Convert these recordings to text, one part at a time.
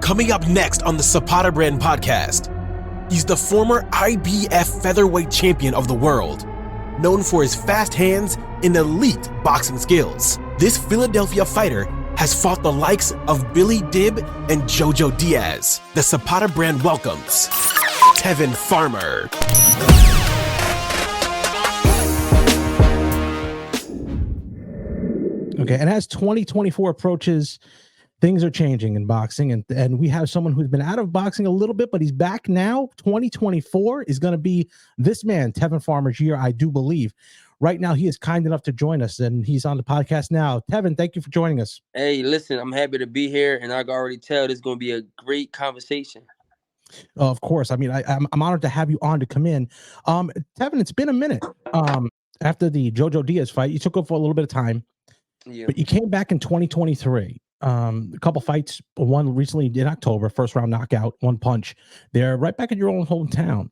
Coming up next on the Zapata Brand podcast, he's the former IBF featherweight champion of the world, known for his fast hands and elite boxing skills. This Philadelphia fighter has fought the likes of Billy Dibb and Jojo Diaz. The Zapata Brand welcomes Tevin Farmer. Okay, and as 2024 approaches, things are changing in boxing, and we have someone who's been out of boxing a little bit, but he's back now. 2024 is going to be this man, Tevin Farmer's year, I do believe. Right now, he is kind enough to join us, and he's on the podcast now. Tevin, thank you for joining us. Hey, listen, I'm happy to be here, and I can already tell this is going to be a great conversation. Of course. I mean, I'm honored to have you on to come in. Tevin, it's been a minute. After the Jojo Diaz fight, you took off for a little bit of time, but you came back in 2023. A couple fights, one recently in October, first round knockout, one punch. They're right back in your own hometown.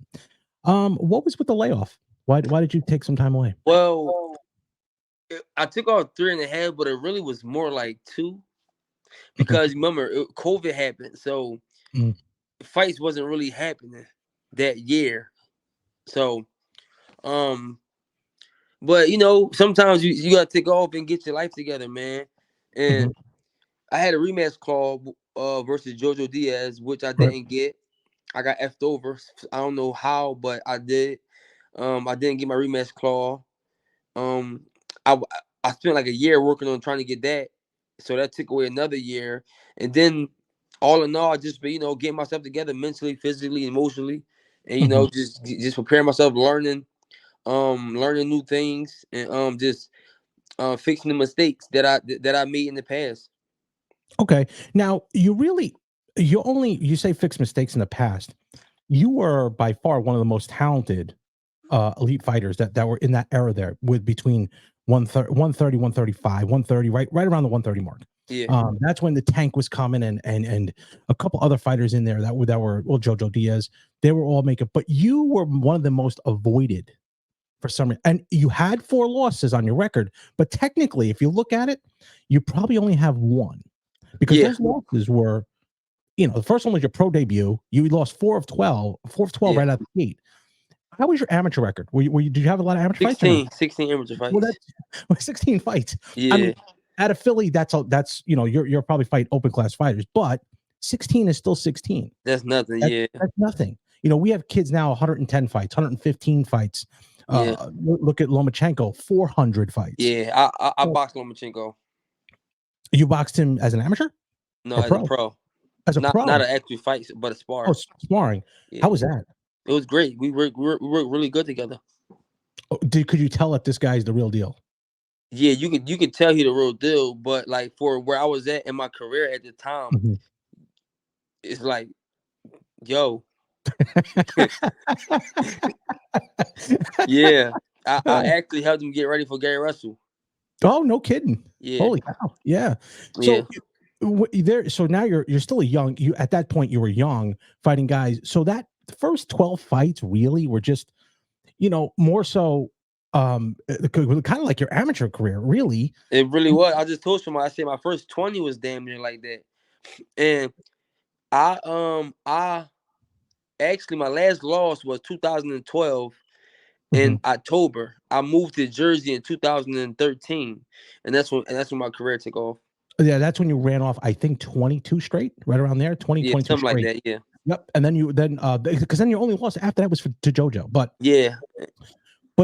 What was with the layoff? Why did you take some time away? Well, I took off 3.5, but it really was more like 2 because remember, COVID happened, so fights wasn't really happening that year. So, but you know, sometimes you gotta take off and get your life together, man. And I had a rematch call versus Jojo Diaz, which I didn't get. I got effed over. I don't know how, but I did. I didn't get my rematch claw. I spent like a year working on trying to get that, so that took away another year. And then, all in all, I just been, getting myself together mentally, physically, emotionally, and just preparing myself, learning new things, and just fixing the mistakes that I made in the past. Okay, now you say fix mistakes in the past. You were by far one of the most talented elite fighters that were in that era there, with between 130, 135, 130, right around the 130 mark. Yeah. That's when the tank was coming, and a couple other fighters in there that were Jojo Diaz. They were all making, but you were one of the most avoided for some reason. And you had 4 losses on your record, but technically, if you look at it, you probably only have 1 because those losses were, the first one was your pro debut. You lost 4 of 12 right out the gate. How was your amateur record? Did you have a lot of amateur fights? 16 amateur fights. Well, 16 fights. Yeah. I mean, out of Philly, that's you're probably fight open class fighters, but 16 is still 16. That's nothing. That's nothing. We have kids now 110 fights, 115 fights. Look at Lomachenko, 400 fights. Yeah, I boxed Lomachenko. You boxed him as an amateur? No, as a pro. As a pro? Not an actual fight, but a spar. Oh, sparring. Yeah. How was that? It was great. We worked really good together. Oh, could you tell that this guy's the real deal? Yeah, you could tell he the real deal, but like for where I was at in my career at the time, it's like, yo. Yeah. I actually helped him get ready for Gary Russell. Oh, no kidding. Yeah. Holy cow. Yeah. So now you're still at that point you were young fighting guys. So that the first 12 fights really were just, more so kind of like your amateur career, really. It really was. I just told someone, I said my first 20 was damn near like that. And I actually, my last loss was 2012 in October. I moved to Jersey in 2013, and that's when my career took off. Yeah, that's when you ran off, I think, 22 straight, right around there, 22 something straight. Like that, yeah. Yep, and then because then your only loss after that was to JoJo, but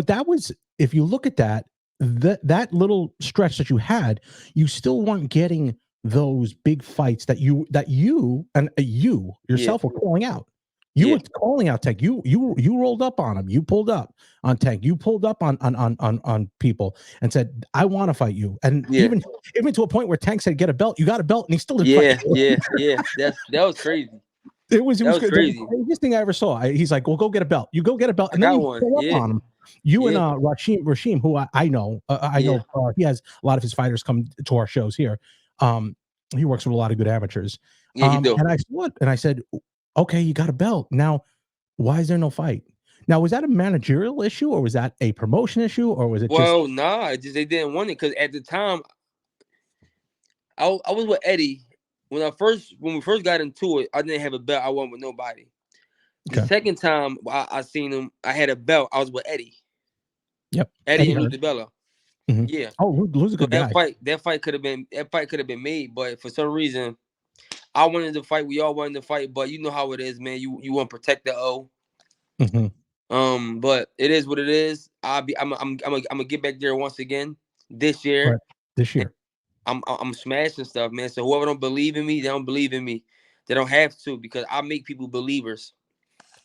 that was, if you look at that little stretch that you had, you still weren't getting those big fights that you yourself were calling out. You were calling out Tank. You rolled up on him. You pulled up on Tank. You pulled up on people and said, "I want to fight you." And even to a point where Tank said, "Get a belt." You got a belt, and he still didn't fight you. Yeah. That was crazy. It was crazy. The craziest thing I ever saw. He's like, "Well, go get a belt." You go get a belt, and then you pull up on him. You and Rashim, who I know, he has a lot of his fighters come to our shows here. He works with a lot of good amateurs. Yeah, he do. And I saw it, and I said, "Okay, you got a belt. Now, why is there no fight?" Now, was that a managerial issue, or was that a promotion issue, or was it they didn't want it because at the time, I was with Eddie when we first got into it, I didn't have a belt. I wasn't with nobody. The Okay. second time I seen him, I had a belt. I was with Eddie. Yep. Eddie Eddie and Hearn. Lou DiBella. Mhm. Yeah. Oh, Lou's a So good guy. that fight could have been made, but for some reason I wanted to fight. We all wanted to fight, but you know how it is, man. You want to protect the O. Mm-hmm. But it is what it is. I'm gonna get back there once again this year. Right. This year. I'm smashing stuff, man. So whoever don't believe in me, they don't believe in me. They don't have to, because I make people believers.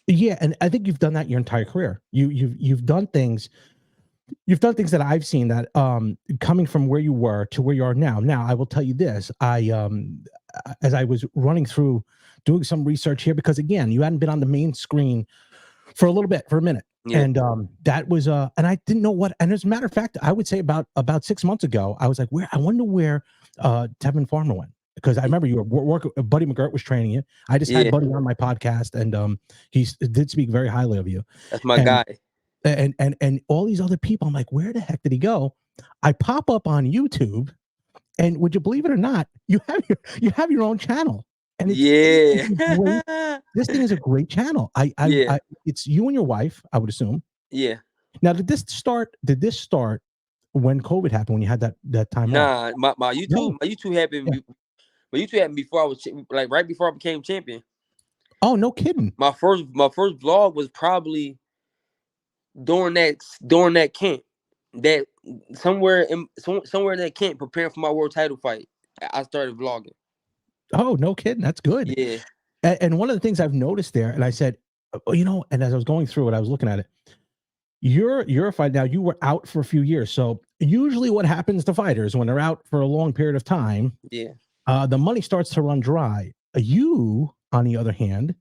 Yeah, and I think you've done that your entire career. You've done things. You've done things that I've seen that coming from where you were to where you are now. Now, I will tell you this. As I was running through doing some research here, because again, you hadn't been on the main screen for a little bit, for a minute. Yeah. And that was and I didn't know what, and as a matter of fact, I would say about 6 months ago, I was like, I wonder where Tevin Farmer went. Because I remember you were working, Buddy McGirt was training you. I just had Yeah. Buddy on my podcast, and he did speak very highly of you. That's my And guy. and all these other people, I'm like, where the heck did he go? I pop up on YouTube, and would you believe it or not, you have your own channel, and Yeah. this thing is a great channel. Yeah. It's you and your wife, I would assume. Yeah. Now, did this start when COVID happened, when you had that time off? Nah, my No. YouTube happened. Yeah. My YouTube happened before I was like right before I became champion. Oh, no kidding. My first vlog was probably during that camp. That somewhere in that camp, preparing for my world title fight, I started vlogging. Oh, no kidding. That's good. Yeah. And one of the things I've noticed there, and I said, and as I was going through it, I was looking at it. You're a fighter now. You were out for a few years, so usually what happens to fighters when they're out for a long period of time, Yeah. the money starts to run dry. You, on the other hand,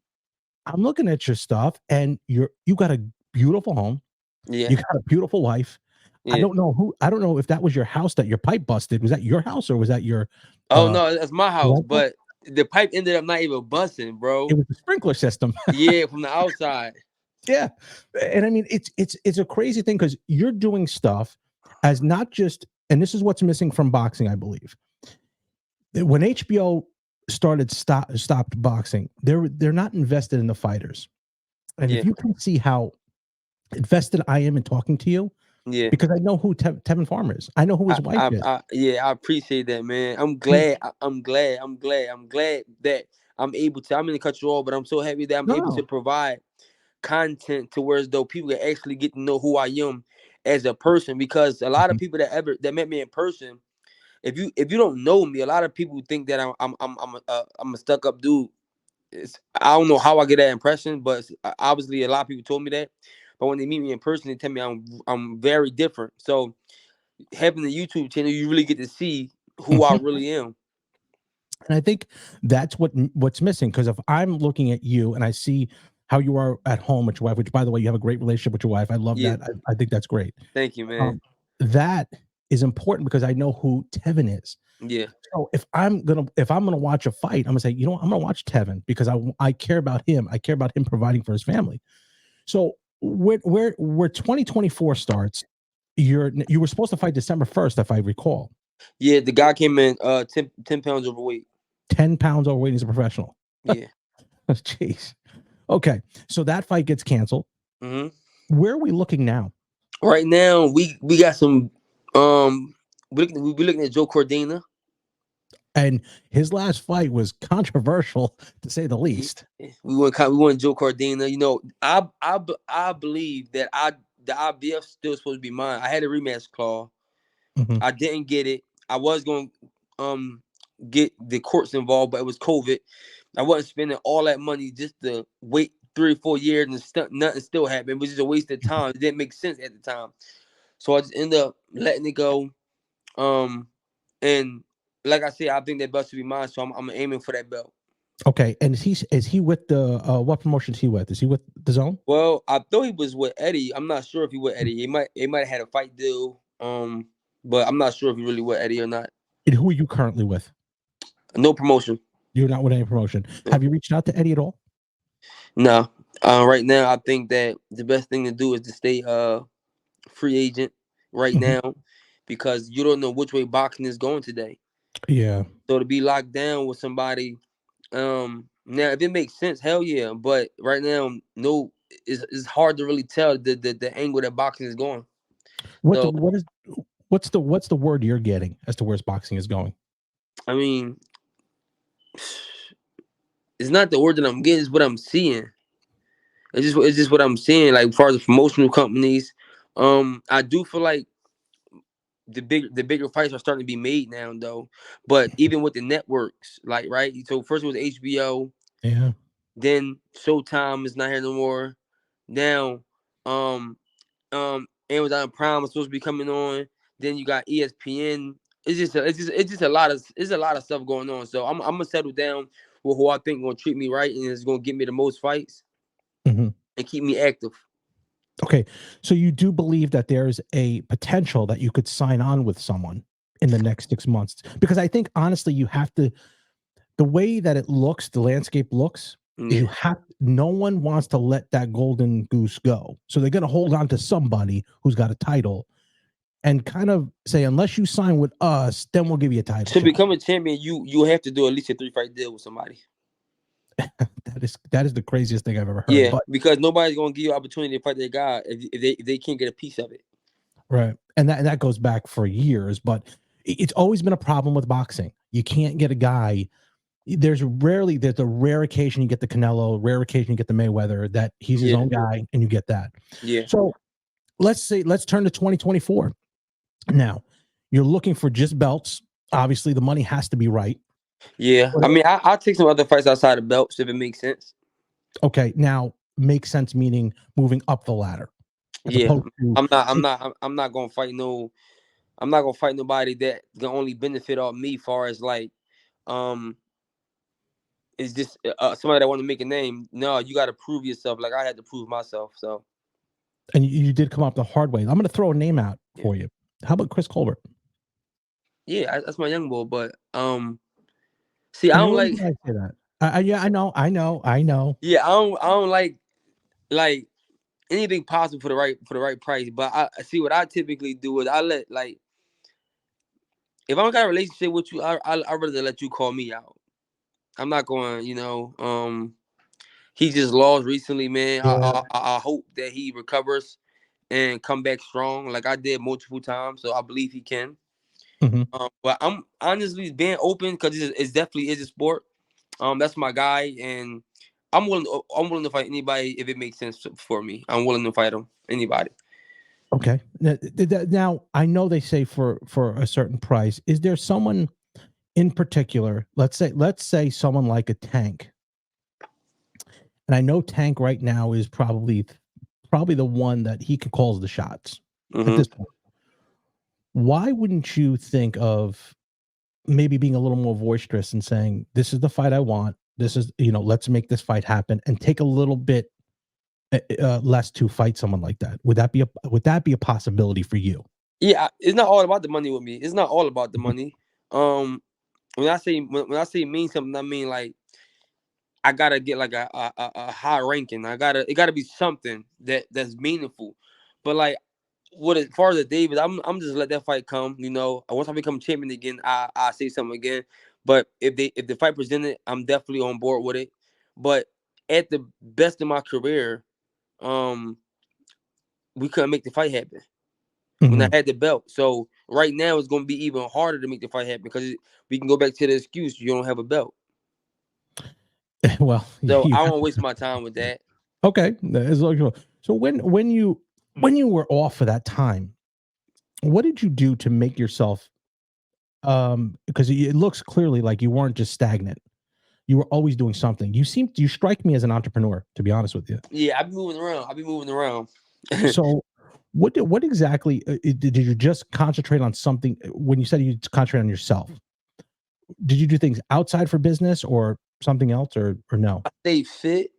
I'm looking at your stuff, and you got a beautiful home. Yeah. You got a beautiful wife. Yeah. I don't know if that was your house that your pipe busted. Was that your house, or was that your? Oh no, that's my house, rental? but the pipe ended up not even busting, bro. It was the sprinkler system. Yeah, from the outside. Yeah, and I mean it's a crazy thing, because you're doing stuff as not just, and this is what's missing from boxing, I believe. When HBO stopped boxing, they're not invested in the fighters, and Yeah. if you can see how invested I am in talking to you, Yeah. because I know who Tevin Farmer is, I know who his wife is. I appreciate that, man. I'm glad. I'm glad that I'm able to. I'm gonna cut you off, but I'm so happy that I'm able to provide content to where as though people can actually get to know who I am as a person. Because a lot of people that met me in person, if you don't know me, a lot of people think that I'm a stuck up dude. I don't know how I get that impression, but obviously a lot of people told me that. But when they meet me in person, they tell me I'm very different. So having the YouTube channel, you really get to see who I really am. And I think that's what's missing, because if I'm looking at you and I see how you are at home with your wife, which, by the way, you have a great relationship with your wife. I love that. I think that's great. Thank you, man. That is important, because I know who Tevin is. Yeah. So if I'm gonna watch a fight, I'm gonna say, I'm gonna watch Tevin, because I care about him. I care about him providing for his family. So where 2024 starts, you were supposed to fight December 1st, if I recall. Yeah, the guy came in 10 pounds overweight. 10 pounds overweight. He's a professional. Yeah. Jeez. Okay, so that fight gets canceled. Mm-hmm. Where are we looking now? Right now, we got some. We're looking at Joe Cordina, and his last fight was controversial, to say the least. We want Joe Cordina. You know, I believe that the IBF still supposed to be mine. I had a rematch clause. Mm-hmm. I didn't get it. I was going to get the courts involved, but it was COVID. I wasn't spending all that money just to wait 3 or 4 years and nothing still happened. It was just a waste of time. It didn't make sense at the time. So I just ended up letting it go. And like I said, I think that belt should be mine. So I'm aiming for that belt. Okay, and is he with the what promotion is he with? Is he with the Zone? Well, I thought he was with Eddie. I'm not sure if he with Eddie. He might have had a fight deal. But I'm not sure if he really with Eddie or not. And who are you currently with? No promotion. You're not with any promotion. Have you reached out to Eddie at all? No. Right now, I think that the best thing to do is to stay free agent right now, because you don't know which way boxing is going today. Yeah. So to be locked down with somebody, now if it makes sense, hell yeah. But right now, no, it's hard to really tell the angle that boxing is going. What So what is what's the word you're getting as to where boxing is going? I mean, it's not the word that I'm getting; it's what I'm seeing. It's just what I'm seeing. Like as far as promotional companies, I do feel like the bigger fights are starting to be made now though. But even with the networks, like right, so first it was HBO, Yeah. then Showtime is not here no more. Now, Amazon Prime is supposed to be coming on. Then you got ESPN. It's just a lot of stuff going on. So I'm gonna settle down with who I think gonna treat me right and is gonna give me the most fights Mhm. and keep me active. Okay. So you do believe that there's a potential that you could sign on with someone in the next 6 months? Because I think honestly, you have to, the way that it looks, the landscape looks, Yeah. no one wants to let that golden goose go. So they're going to hold on to somebody who's got a title and kind of say, unless you sign with us, then we'll give you a title To shot. become a champion, you have to do at least a 3-fight deal with somebody. That is the craziest thing I've ever heard. Yeah, But because nobody's gonna give you opportunity to fight their guy if they can't get a piece of it. right. And that goes back for years, but it's always been a problem with boxing. You can't get a guy. There's a rare occasion you get the Canelo, rare occasion you get the Mayweather, that he's his Yeah, own guy and you get that. yeah, So let's turn to 2024. Now, you're looking for just belts. Obviously, the money has to be right. yeah. But I mean, I'll take some other fights outside the belts if it makes sense. okay, now makes sense, meaning moving up the ladder as Yeah, opposed to I'm not gonna fight no. I'm not gonna fight nobody that can only benefit off me. Far as like, um, is just somebody that want to make a name. No, you got to prove yourself. Like I had to prove myself. So and you did come up the hard way. I'm going to throw a name out yeah, for you. How about Chris Colbert? yeah, that's my young boy. But see, I And the don't only like. reason I say that, yeah, I know. Yeah, I don't like anything possible for the right price. But I see what I typically do is I let like if I don't got a relationship with you, I rather let you call me out. I'm not going, he just lost recently, man. I, Yeah. I I hope that he recovers and come back strong, like I did multiple times. So I believe he can. Mhm. But I'm honestly being open because it's definitely is a sport. That's my guy, and I'm willing to fight anybody if it makes sense for me. I'm willing to fight him, anybody. Okay. Now, I know they say for a certain price. Is there someone in particular? Let's say someone like a Tank. And I know Tank right now is probably the one that he can calls the shots at Hmm. this point. Why wouldn't you think of maybe being a little more boisterous and saying, "This is the fight I want. This is, let's make this fight happen," and take a little bit less to fight someone like that? Would that be a possibility for you? Yeah, it's not all about the money with me. It's not all about the money. Um, when I say mean something, I mean like I gotta get like a high ranking. It gotta be something that's meaningful. But like as far as the Davis, I'm just let that fight come. Once I become champion again, I say something again. But if the fight presented, I'm definitely on board with it. But at the best of my career, um, we couldn't make the fight happen when I Mhm. had the belt. So right now it's gonna be even harder to make the fight happen because we can go back to the excuse you don't have a belt. Well, So you I have don't waste my time with that. okay. As long as so when you were off for that time, what did you do to make yourself? Because it looks clearly like you weren't just stagnant. You were always doing something. You strike me as an entrepreneur, to be honest with you. Yeah, I be moving around. I be moving around. So, what exactly did you just concentrate on something when you said you concentrate on yourself? Did you do things outside for business or something else, or no? I stay fit.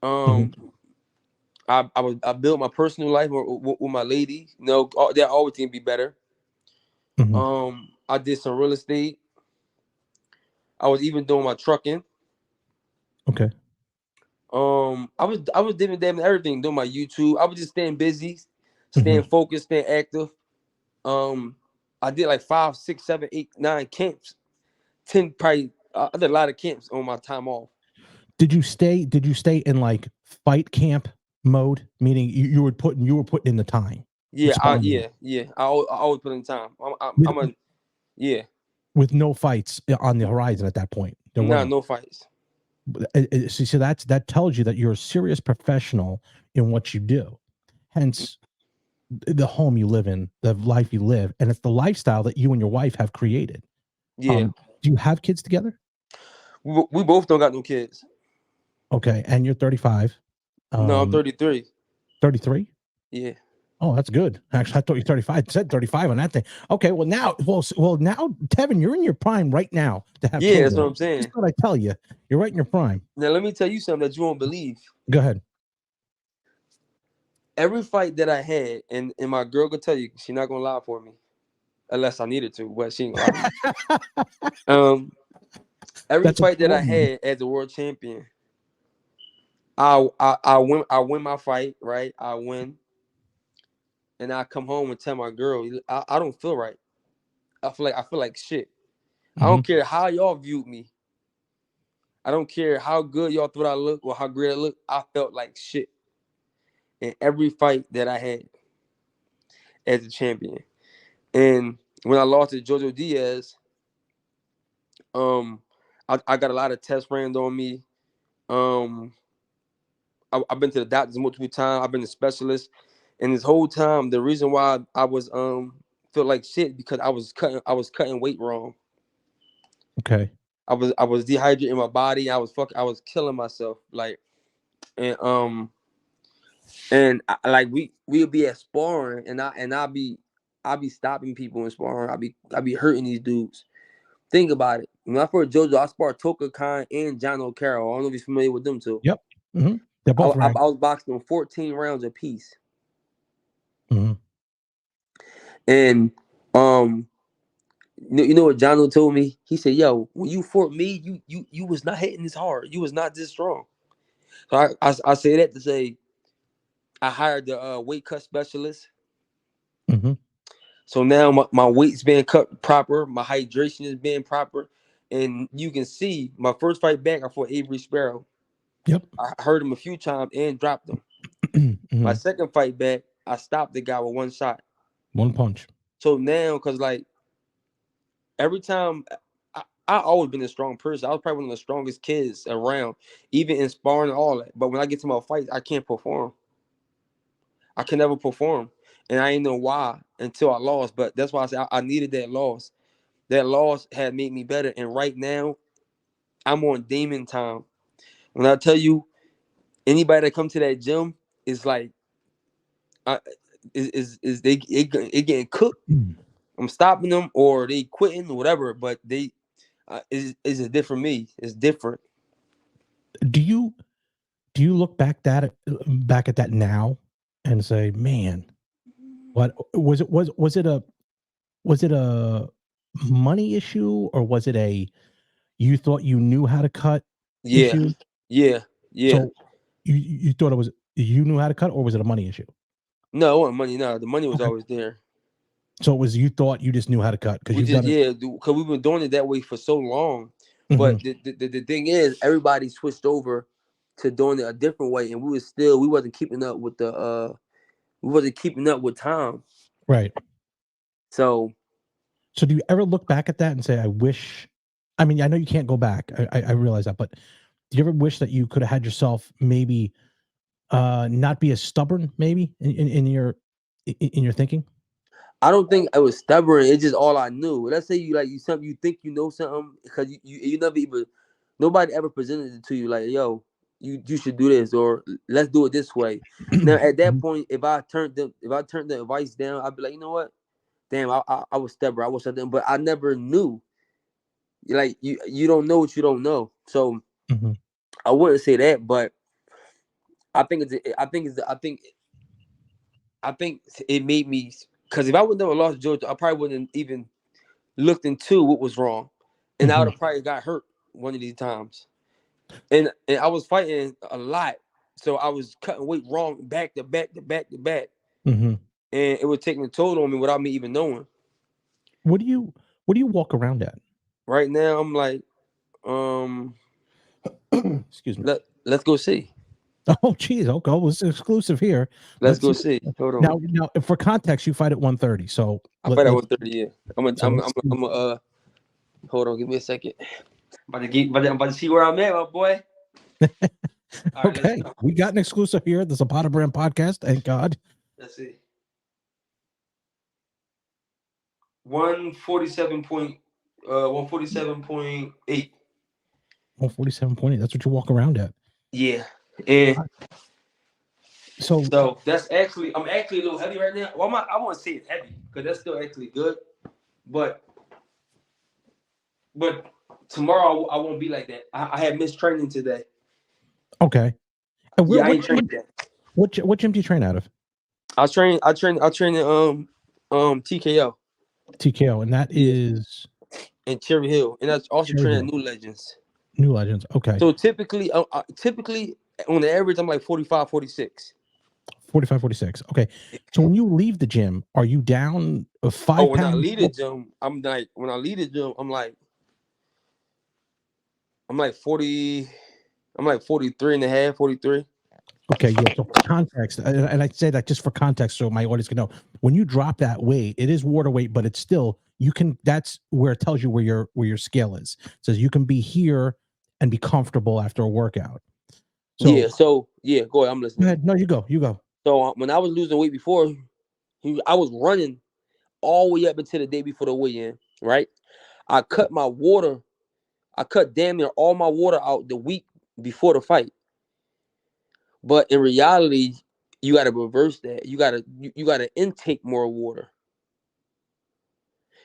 Hmm. Um, I built my personal life with my lady. That always can be better. Hmm. I did some real estate. I was even doing my trucking. Okay. I was doing damn everything. Doing my YouTube. I was just staying busy, Hmm. staying focused, staying active. Um, I did like 5, 6, 7, 8, 9 camps. 10 probably. I did a lot of camps on my time off. Did you stay in like fight camp mode? Meaning you were putting in the time. Yeah, sparring yeah. I always put in time. I'm with, a yeah. with no fights on the horizon at that point. There Nah, weren't. no fights. So that tells you that you're a serious professional in what you do. Hence, the home you live in, the life you live, and it's the lifestyle that you and your wife have created. Yeah. Do you have kids together? We both don't got no kids. Okay, and you're 35. No, I'm 33. 33? Yeah. Oh, that's good. Actually, I thought you 35. It said 35 on that thing. Okay, well now, Tevin, you're in your prime right now to have Yeah, that's children. what I'm saying. Just what I tell you. You're right in your prime. Now let me tell you something that you won't believe. Go ahead. Every fight that I had, and my girl could tell you, she's not gonna lie for me, unless I needed to, but she ain't gonna lie to me. Every That's fight that I important. had as a world champion, I win my fight, right? I win, and I come home and tell my girl, I don't feel right. I feel like shit. I don't care how y'all viewed me. I don't care how good y'all thought I looked or how great I looked. I felt like shit in every fight that I had as a champion. And when I lost to Jojo Diaz, I got a lot of tests ran on me. I've been to the doctors multiple times. I've been to specialists, and this whole time, the reason why I was felt like shit because I was cutting weight wrong. Okay. I was dehydrating my body. I was killing myself. Like, and like we'll be at sparring, and I'll be stopping people in sparring. I'll be hurting these dudes. Think about it. When I first JoJo, I sparred Toka Khan and John O'Carroll. I don't know if you're familiar with them too. Yep. They're both I ranked. was boxing them 14 rounds apiece. Mm-hmm. And you know what John told me? He said, "Yo, when you fought me, you was not hitting this hard. You was not this strong." So I say that to say I hired the weight cut specialist. Mm-hmm. So now my weight's being cut proper, my hydration is being proper, and you can see my first fight back I fought Avery Sparrow. Yep. I heard him a few times and dropped him. Mm-hmm. My second fight back, I stopped the guy with one shot. One punch. So now, cause like every time I always been a strong person. I was probably one of the strongest kids around, even in sparring and all that. But when I get to my fights, I can't perform. I can never perform. And I ain't know why until I lost. But that's why I said I needed that loss. That loss had made me better. And right now, I'm on demon time. When I tell you, anybody that come to that gym is like, is they it getting cooked. I'm stopping them or they quitting or whatever. But they is a different me. It's different. Do you look back at that now and say, man, what was it? Was it a money issue, or was it a you thought you knew how to cut Yeah, issue? yeah. So you thought it was you knew how to cut, or was it a money issue? No, it wasn't money. No, the money was always there. So it was you thought you just knew how to cut because We you've just done it. because we've been doing it that way for so long. Mm-hmm. But the thing is, everybody switched over to doing it a different way, and we wasn't keeping up with time. Right. So So do you ever look back at that and say, I wish? I mean, I know you can't go back. I realize that, but do you ever wish that you could have had yourself maybe not be as stubborn, maybe in your thinking? I don't think I was stubborn. It's just all I knew. Let's say you think you know something because you never even nobody ever presented it to you like, yo, you should do this or let's do it this way. Now at that point, if I turned the advice down, I'd be like, you know what? Damn, I was stubborn. I was something, but I never knew. Like you don't know what you don't know. So Mm-hmm. I wouldn't say that, but I think it made me because if I would never lost Georgia, I probably wouldn't even looked into what was wrong, and I would have probably got hurt one of these times. And I was fighting a lot, so I was cutting weight wrong back to back to back to back, Mm-hmm. and it was taking a toll on me without me even knowing. What do you walk around at? Right now, I'm like, Excuse me. let's go see. Oh, geez. Okay, well, it's exclusive here. Let's Let's go see. see. Hold on. Now, for context, you fight at 130. So I fight at let's 130. Yeah. I'm. A, so let's see. I'm. A, hold on. Give me a second. I'm about to see where I'm at, my boy. All right. Let's Okay, go. we got an exclusive here at the Zapata Brand Podcast. Thank God. Let's see. 147.8. 147.8. That's what you walk around at. Yeah. And So so that's actually I'm actually a little heavy right now. Well, I want to say it's heavy because that's still actually good. But tomorrow I won't be like that. I had missed training today. okay. And Yeah, I ain't trained that. what gym do you train out of? I train in TKO. TKO, and that Yeah. is And Cherry Hill, and that's also Cherry training Hill. New Legends. New Legends. Okay. So typically on the average, I'm like 45, 46. 45, 46. Okay. So when you leave the gym, are you down Oh, 5 when I pounds? leave the gym, I'm like 40. I'm like 43 and a half, 43. Okay, yeah. So for context, and I say that just for context, so my audience can know, when you drop that weight, it is water weight, but it's still you can. That's where it tells you where your scale is. It says you can be here and be comfortable after a workout. So Yeah. So yeah, go ahead. I'm go listening. ahead. No, you go. You go. So when I was losing weight before, I was running all the way up until the day before the weigh-in. Right. I cut my water. I cut damn near all my water out the week before the fight. But in reality, you got to reverse that. You got to intake more water.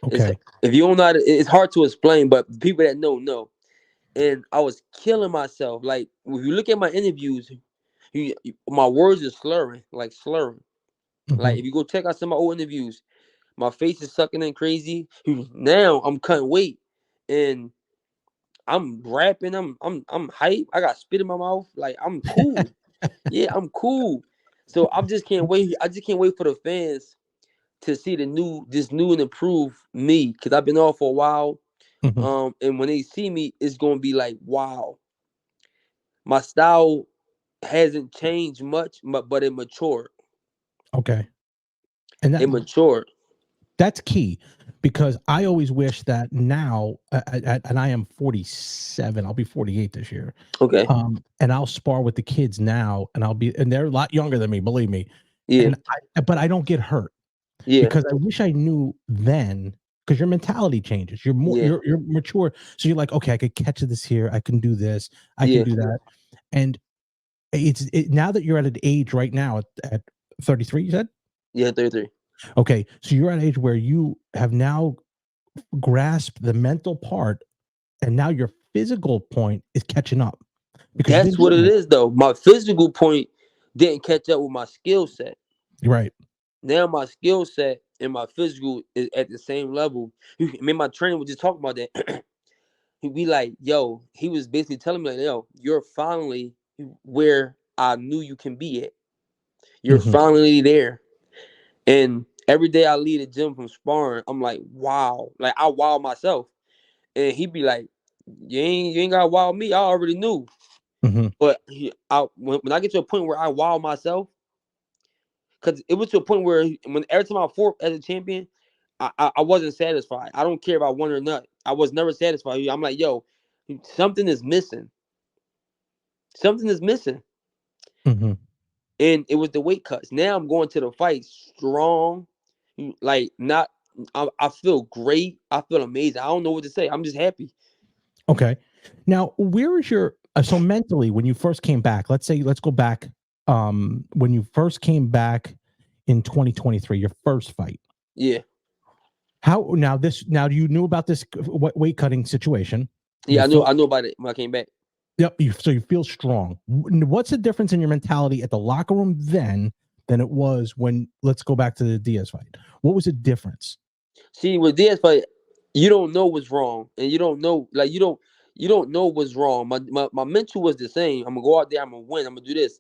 It's Okay. if you don't know, it's hard to explain. But people that know. And I was killing myself. Like if you look at my interviews, my words are slurring, like slurring. Mm-hmm. Like if you go check out some of my old interviews, my face is sucking in crazy. Now I'm cutting weight, and I'm rapping. I'm hype. I got spit in my mouth. Like I'm cool. Yeah, I'm cool. So I just can't wait. I just can't wait for the fans to see this new and improved me, because I've been off for a while. Mm-hmm. And when they see me, it's gonna be like, wow, my style hasn't changed much, but it matured. Okay. And It matured. that's key because I always wish that now, and I am 47. I'll be 48 this year. Okay. And I'll spar with the kids now, and they're a lot younger than me, believe me. Yeah. But I don't get hurt Yeah. because I wish I knew then. Because your mentality changes. You're more, Yeah. you're mature. So you're like, okay, I could catch this here. I can do this. I can Yeah. do that. And now that you're at an age right now at 33, you said? Yeah. 33. Okay, so you're at an age where you have now grasped the mental part, and now your physical point is catching up because you've been That's what doing it it. is, though. My physical point didn't catch up with my skill set. Right. Now my skill set and my physical is at the same level. My trainer was just talking about that. He'd be like, yo, he was basically telling me like, yo, you're finally where I knew you can be at. You're Mm-hmm. finally there. And every day I leave the gym from sparring, I'm like, wow. Like I wow myself. And he'd be like, you ain't gotta wow me. I already knew. Mm-hmm. But when I get to a point where I wow myself, because it was to a point where when every time I fought as a champion, I wasn't satisfied. I don't care if I won or not. I was never satisfied. I'm like, yo, something is missing. Something is missing. Mm-hmm. And it was the weight cuts. Now I'm going to the fight strong. Like not I feel great. I feel amazing. I don't know what to say. I'm just happy. Okay. Now, where is your so mentally when you first came back? Let's go back. When you first came back in 2023, your first fight. Yeah. How now you knew about this weight cutting situation. You Yeah, I felt know about it when I came back. yep. So you feel strong. What's the difference in your mentality at the locker room then than it was when? Let's go back to the Diaz fight. What was the difference? See, with this fight, you don't know what's wrong. And you don't know, like you don't know what's wrong. My mental was the same. I'm gonna go out there, I'm gonna win, I'm gonna do this.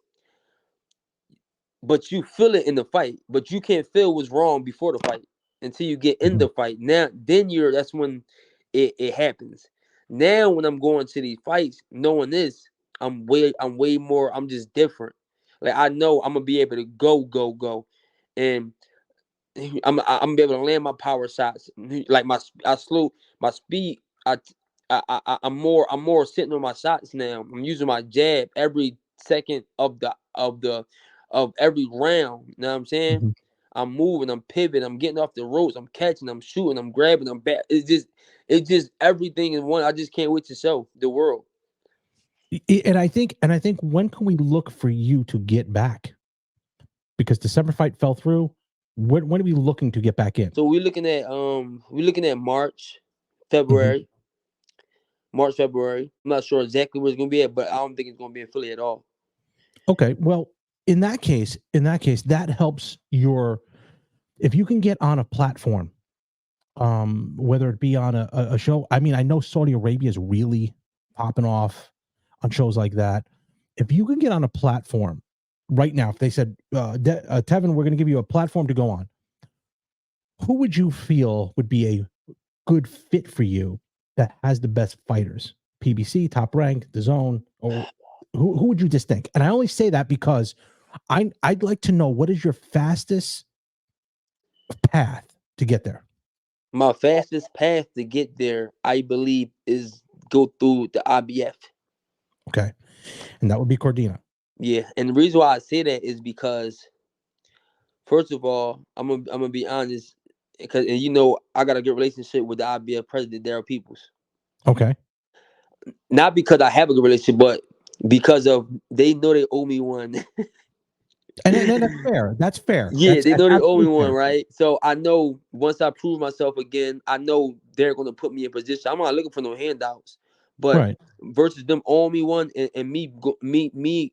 But you feel it in the fight, but you can't feel what's wrong before the fight. until you get in the fight. Now, then that's when it happens. Now, when I'm going to these fights, knowing this, I'm way more. I'm just different. Like I know I'm gonna be able to go, and I'm gonna be able to land my power shots. Like I slow my speed. I'm more sitting on my shots now. I'm using my jab every second of every round. You know what I'm saying? Mhm. I'm moving, I'm pivoting, I'm getting off the ropes, I'm catching, I'm shooting, I'm grabbing, I'm back. It's just everything in one. I just can't wait to show the world. And I think when can we look for you to get back? Because December fight fell through. When are we looking to get back in? So we're looking at Mhm. February, February. I'm not sure exactly where it's gonna be at, but I don't think it's gonna be in Philly at all. Okay, well, in that case, that helps your if you can get on a platform, whether it be on a show. I mean, I know Saudi Arabia is really popping off on shows like that. If you can get on a platform right now, if they said, Tevin, we're going to give you a platform to go on, who would you feel would be a good fit for you that has the best fighters? PBC, Top Rank, The Zone, or who would you just think? And I only say that because I'd like to know what is your fastest path to get there. My fastest path to get there, I believe, is go through the IBF. Okay, and that would be Cordina. Yeah, and the reason why I say that is because, first of all, I'm gonna be honest, because I got a good relationship with the IBF president, Daryl Peoples. Okay, Not because I have a good relationship, but because of they know they owe me one. and then that's fair. That's fair. Yeah, That's they that's know they owe me absolutely one, fair. right? So I know once I prove myself again, I know they're gonna put me in position. I'm not looking for no handouts, but Right. versus them owing me one and me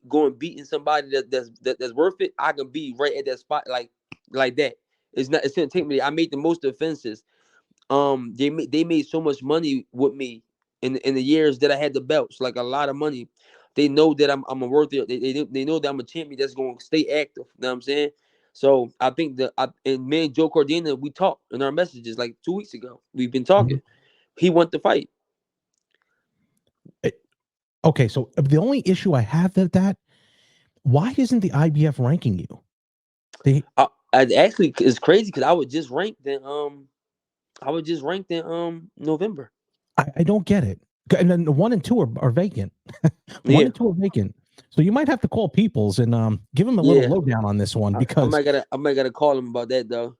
going beating somebody that's worth it, I can be right at that spot like that. It's gonna take me. I made the most offenses. They made so much money with me in the years that I had the belts, like a lot of money. They know that I'm a worthy. They know that I'm a champion that's going to stay active. You know what I'm saying? So I think and me and Joe Cordina, we talked in our messages like 2 weeks ago. We've been Mhm. talking. He want to fight. Okay, so the only issue I have that why isn't the IBF ranking you? They I actually it's crazy because I was just ranked in November. I don't get it. And then the 1 and 2 are vacant. 1 Yeah, and 2 are vacant. So you might have to call Peoples and give him a little yeah. lowdown on this one I because might gotta call him about that though.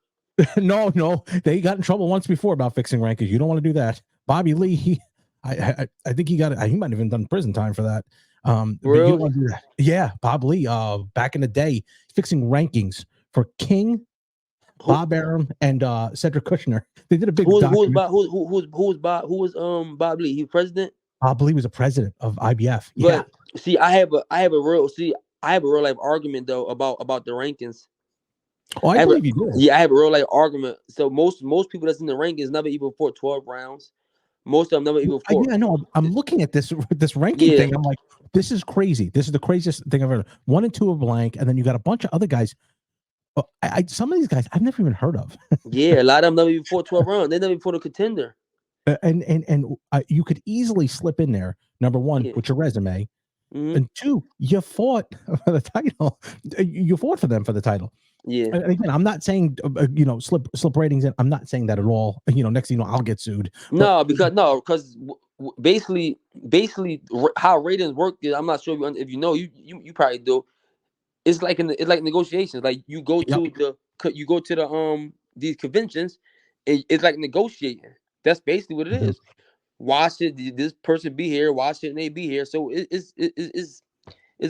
no, they got in trouble once before about fixing rankings. You don't want to do that. Bobby Lee, I think he got he might have even done prison time for that. For But you real? don't want to do that. Yeah, Bob Lee, back in the day, fixing rankings for King, Who Bob Arum, and Cedric Kushner. They did a big who was document. Bob Bob Lee? He president? Bob Lee was a president of IBF. Yeah. But see, I have a real life argument though about the rankings. Oh, I believe you do. I have a real life argument. So most people that's in the rankings never even fought 12 rounds. Most of them never even fought. Yeah, I know. I'm looking at this ranking Yeah, thing. I'm like, this is crazy. This is the craziest thing I've ever. 1 and 2 are blank, and then you got a bunch of other guys. Some of these guys I've never even heard of. yeah. A lot of them never even fought 12 rounds. They never even fought a contender. And you could easily slip in there. Number one, Yeah. with your resume, Mm-hmm. and two, you fought for the title. You fought for them for the title. Yeah. And again, I'm not saying slip ratings in. I'm not saying that at all. Next thing you know, I'll get sued. But Because basically how ratings work is, I'm not sure if you know, you probably do. It's like negotiations. Like you go yep. to these conventions, and it's like negotiating. That's basically what it Mhm. is. Why should this person be here? Why shouldn't they be here? So it's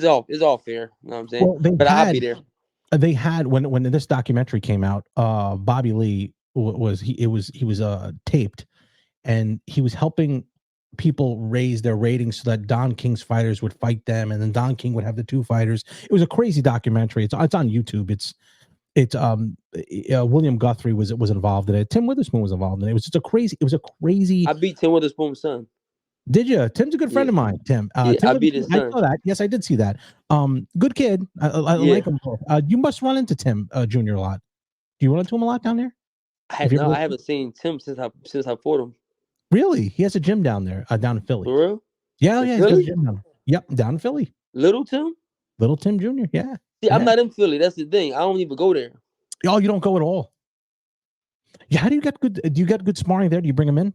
all fair. You know what I'm saying? Well, they But I'll had be there. they had when this documentary came out, Bobby Lee was taped, and he was helping people raise their ratings so that Don King's fighters would fight them, and then Don King would have the 2 fighters. It was a crazy documentary. It's on YouTube. It's William Guthrie was involved in it. Tim Witherspoon was involved in it. It was a crazy. I beat Tim Witherspoon's son. Did you? Tim's a good friend Yeah, of mine. Tim. yeah. Tim I beat Witherspoon. his I son. saw that. Yes, I did see that. Good kid. I Yeah. like him. You must run into Tim Jr. a lot. Do you run into him a lot down there? If you ever I haven't seen Tim since I fought him. really, he has a gym down there, down in Philly. For real? Yeah, In yeah, he's got a Philly? gym down. Yep, down in Philly. Little Tim? Little Tim Jr. Yeah, See, I'm yeah. not in Philly. That's the thing. I don't even go there. Oh, you don't go at all. Yeah, how do you get good? Do you get good sparring there? Do you bring him in?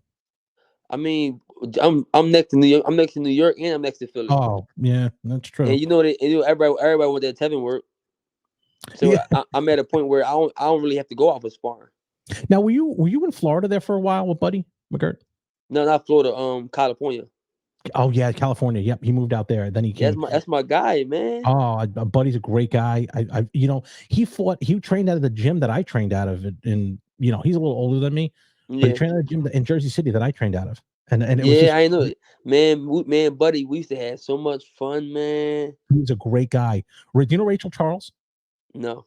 I mean, I'm next to New York. I'm next to New York, and I'm next to Philly. Oh, yeah, that's true. And everybody went there. Tevin work. So Yeah. I'm at a point where I don't really have to go off of sparring. Now, were you in Florida there for a while with Buddy McGirt? No, not Florida. California. Oh yeah, California. Yep, he moved out there. Then he Yeah, came. that's my guy, man. Oh, Buddy's a great guy. He trained out of the gym that I trained out of. And he's a little older than me, but he Yeah, trained at a gym in Jersey City that I trained out of. And it was yeah, just, I know it, man. Man, buddy, we used to have so much fun, man. he was a great guy. Do you know Rachel Charles? No,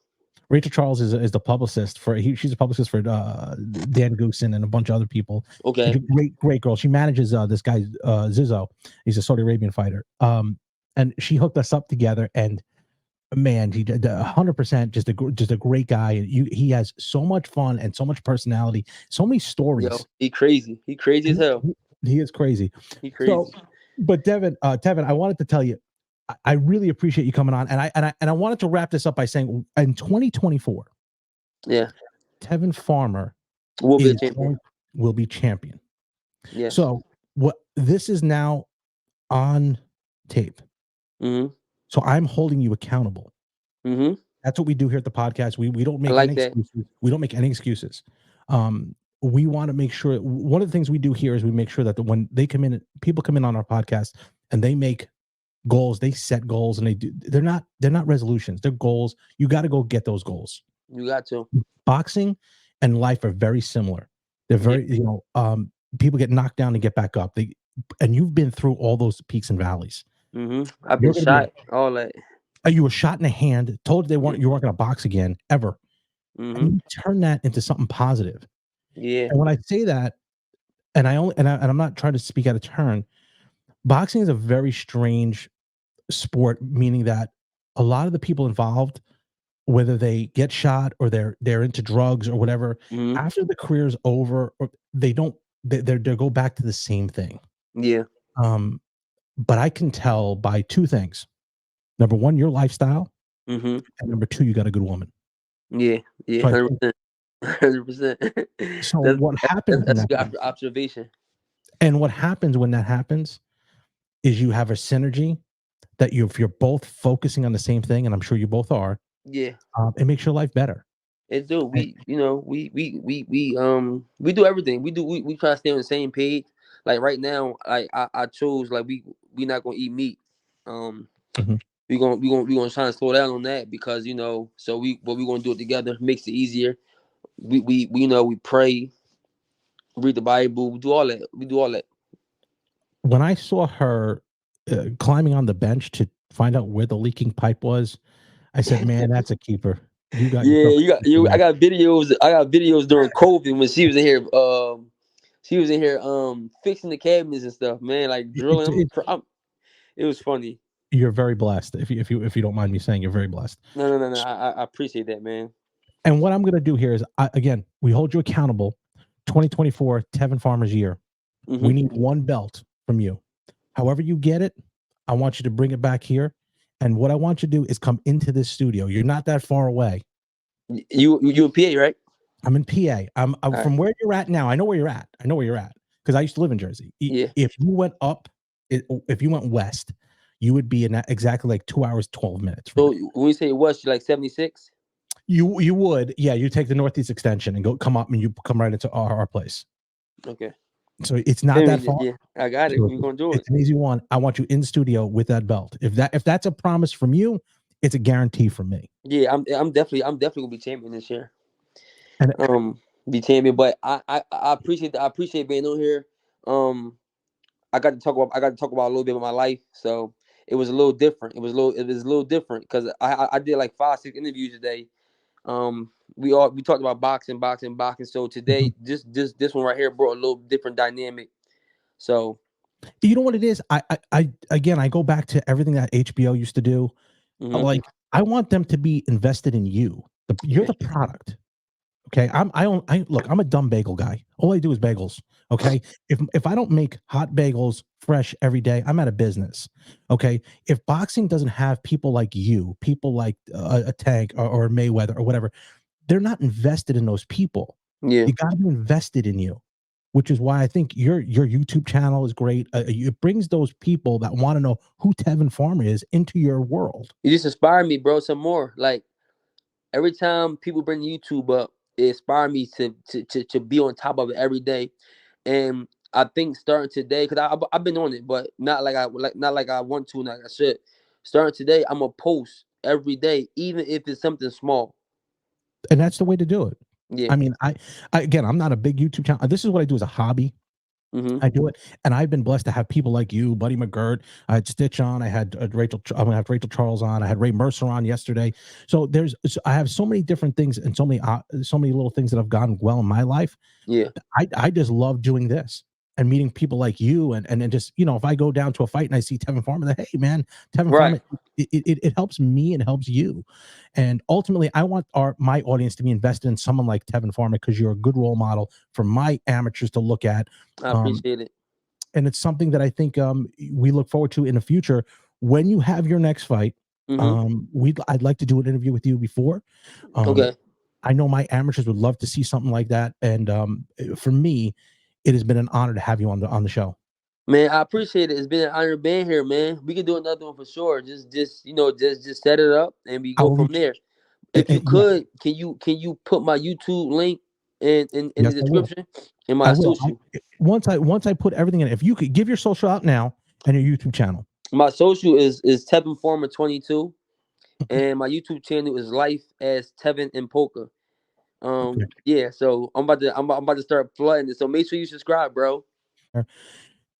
Rachel Charles is the publicist she's a publicist for Dan Goosen and a bunch of other people. okay, She's a great girl. She manages this guy Zizzo. He's a Saudi Arabian fighter. And she hooked us up together. And man, he did 100% just a great guy. He has so much fun and so much personality, so many stories. yo, he crazy. He crazy as hell. He is crazy. He crazy. So, but Tevin, I wanted to tell you, I really appreciate you coming on, and I wanted to wrap this up by saying, in 2024, Yeah, Tevin Farmer we'll be a champion. will be champion. Yeah. So this is now on tape. Mm-hmm. So I'm holding you accountable. Mm-hmm. That's what we do here at the podcast. We don't make like any excuses. We don't make any excuses. We want to make sure, one of the things we do here is we make sure that when they come in, people come in on our podcast and they make goals, they set goals, and they're not resolutions, they're goals. You got to go get those goals. You got to. Boxing and life are very similar. They're very, people get knocked down and get back up. And you've been through all those peaks and valleys. Mm-hmm. I've been shot, all that. You were shot in the hand, told you you weren't going to box again ever. Mm-hmm. And you turn that into something positive. Yeah. And when I say that, and I'm not trying to speak out of turn, boxing is a very strange sport, meaning that a lot of the people involved, whether they get shot or they're into drugs or whatever, Mm-hmm. after the career's over, or they go back to the same thing. Yeah. But I can tell by two things. Number one, your lifestyle, Mm-hmm. and number two, you got a good woman. Yeah. Yeah. 100%. 100%. So what happens? That's a good observation. And what happens when that happens is you have a synergy that if you're both focusing on the same thing, and I'm sure you both are. Yeah. It makes your life better. It do. We do everything. We try to stay on the same page. Like right now, I chose like we not gonna eat meat. Mm-hmm. we gonna try to slow down on that because so we gonna do it together. Makes it easier. We pray, read the Bible, we do all that. When I saw her climbing on the bench to find out where the leaking pipe was, I said, "Man, that's a keeper." You got I got videos during COVID when she was in here. She was in here fixing the cabinets and stuff, man, like drilling. It was funny. You're very blessed. If you don't mind me saying, you're very blessed. No. I appreciate that, man. And what I'm going to do here is, again, we hold you accountable. 2024, Tevin Farmer's year. Mm-hmm. We need one belt from you. However you get it, I want you to bring it back here. And what I want you to do is come into this studio. You're not that far away. You in PA, right? I'm in PA. I'm from where you're at now. I know where you're at because I used to live in Jersey. Yeah. If you went if you went west, you would be in exactly like 2 hours, 12 minutes. So when you say west, you're like 76? You would, yeah. You take the Northeast Extension and come up, and you come right into our place. Okay. So it's not that far. Yeah, I got it. We're gonna do it. It's an easy one. I want you in studio with that belt. If that's a promise from you, it's a guarantee from me. Yeah, I'm definitely gonna be champion this year. And be champion. But I appreciate being on here. I got to talk about a little bit about my life. So it was a little different. It was a little different because I did like 5-6 interviews today. We talked about boxing. So today, this one right here brought a little different dynamic. So, you know what it is? I go back to everything that HBO used to do. Mm-hmm. Like, I want them to be invested in you. You're the product. Okay, I'm a dumb bagel guy. All I do is bagels. Okay, if I don't make hot bagels fresh every day, I'm out of business. Okay, if boxing doesn't have people like you, people like a Tank or Mayweather or whatever, they're not invested in those people. Yeah. You got to be invested in you, which is why I think your YouTube channel is great. It brings those people that want to know who Tevin Farmer is into your world. You just inspired me, bro. Some more. Like every time people bring YouTube up, it inspired me to be on top of it every day. And I think starting today, because I've been on it, but not like I want to, like I should. Starting today, I'm gonna post every day, even if it's something small. And that's the way to do it. Yeah. I mean, again, I'm not a big YouTube channel. This is what I do as a hobby. Mm-hmm. I do it, and I've been blessed to have people like you, Buddy McGirt. I had Stitch on. I had Rachel. I'm gonna have Rachel Charles on. I had Ray Mercer on yesterday. So I have so many different things and so many little things that have gone well in my life. Yeah. I just love doing this and meeting people like you, and just, if I go down to a fight and I see Tevin Farmer, that, hey man, Tevin Right. Farmer, it helps me and helps you, and ultimately I want my audience to be invested in someone like Tevin Farmer because you're a good role model for my amateurs to look at. I appreciate it. And it's something that I think we look forward to in the future. When you have your next fight, I'd like to do an interview with you before. Okay. I know my amateurs would love to see something like that, and for me, it has been an honor to have you on the show. Man, I appreciate it. It's been an honor being here, man. We can do another one for sure. Just set it up and we I go will from reach, there. If you yeah, could, can you put my YouTube link in the yes, I will. description and I my will. social? Once I put everything in, if you could give your social out now and your YouTube channel. My social is Tevin Farmer 22, and my YouTube channel is Life as Tevin and Poca. Okay. Yeah. So I'm about to start flooding it. So make sure you subscribe, bro.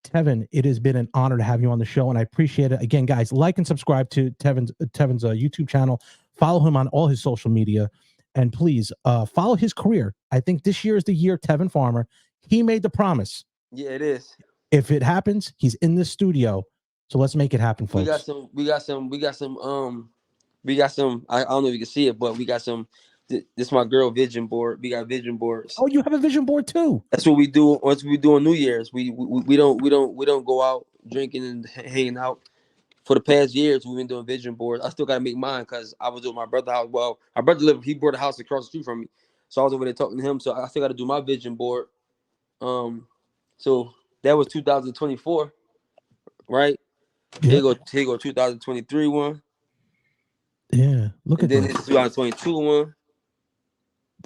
Tevin, it has been an honor to have you on the show, and I appreciate it. Again, guys, like and subscribe to Tevin's YouTube channel. Follow him on all his social media, and please follow his career. I think this year is the year Tevin Farmer. He made the promise. Yeah, it is. If it happens, he's in the studio. So let's make it happen, We got folks. some. We got some. We got some. We got some. I don't know if you can see it, but we got some. This is my girl vision board. We got vision boards. Oh, you have a vision board too. That's what we do. Once we do on New Year's, we don't go out drinking and hanging out. For the past years, we've been doing vision boards. I still gotta make mine because I was doing my brother's house. Well, my brother lived. He bought a house across the street from me, so I was over there talking to him. So I still gotta do my vision board. So that was 2024, right? Yeah, Here go 2023 one, yeah. Look and at then this. this 2022 one.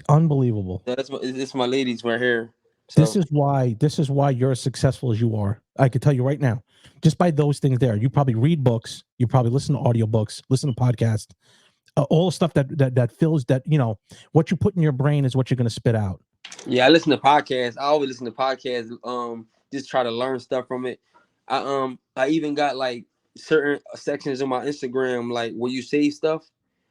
Unbelievable. So this my ladies right here. This So is why you're as successful as you are. I can tell you right now, just by those things there. You probably read books, you probably listen to audiobooks, listen to podcasts, all the stuff that fills that, what you put in your brain is what you're going to spit out. yeah, I listen to podcasts. I always listen to podcasts. Just try to learn stuff from it. I even got like certain sections on my Instagram, like where you save stuff.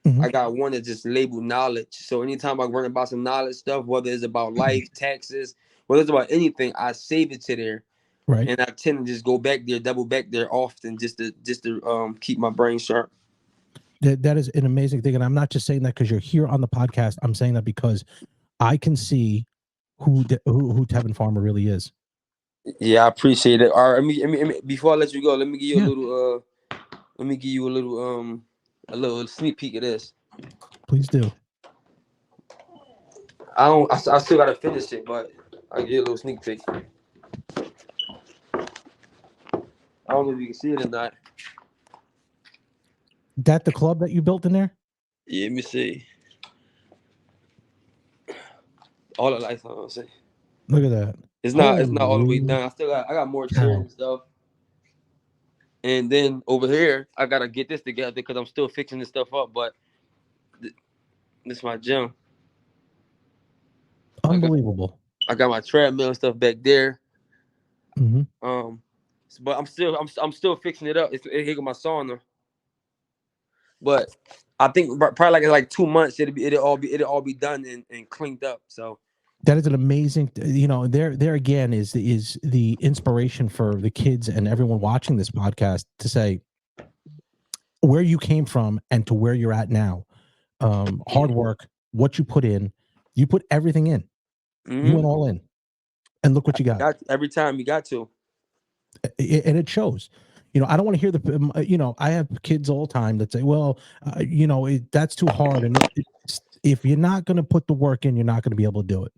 Mhm. I got one that just labeled knowledge. So anytime I learn about some knowledge stuff, whether it's about life, taxes, whether it's about anything, I save it to there. Right. And I tend to just go back there, double back there often, just to keep my brain sharp. That is an amazing thing, and I'm not just saying that because you're here on the podcast. I'm saying that because I can see who Tevin Farmer really is. Yeah, I appreciate it. All right, before I let you go, let me give you a Yeah, little let me give you a little sneak peek of this. please do. I still gotta finish it, but I give you a little sneak peek. I don't know if you can see it or not. That the club that you built in there? Yeah, let me see. All the lights on. See, Look at that. it's not all the way Holy done. I got more chairs cow. and stuff. And then over here, I gotta get this together because I'm still fixing this stuff up. But this is my gym. I got Unbelievable. I got my treadmill and stuff back there. Mm-hmm. But I'm still fixing it up. Here go my sauna. But I think probably like 2 months it'll all be done and cleaned up. So That is an amazing, there again is the inspiration for the kids and everyone watching this podcast to say where you came from and to where you're at now. Hard work, what you put in, You put everything in. You went all in, and look what you got. Every time you got to. And it shows. I don't want to hear the. I have kids all the time that say, "Well, that's too hard." And if you're not going to put the work in, you're not going to be able to do it.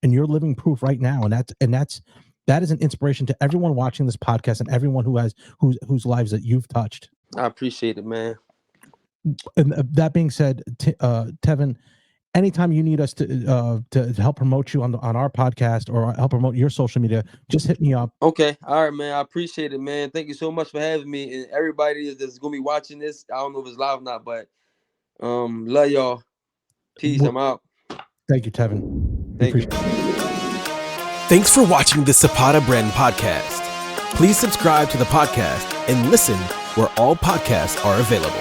And you're living proof right now. And that is an inspiration to everyone watching this podcast and everyone whose lives that you've touched. I appreciate it, man. And that being said, Tevin, anytime you need us to help promote you on our podcast or help promote your social media, just hit me up. Okay. All right, man. I appreciate it, man. Thank you so much for having me. And everybody that's going to be watching this, I don't know if it's live or not, but love y'all. Peace. I'm out. Thank you, Tevin. Thank you. Thanks for watching the Zapata Brand Podcast. Please subscribe to the podcast and listen where all podcasts are available.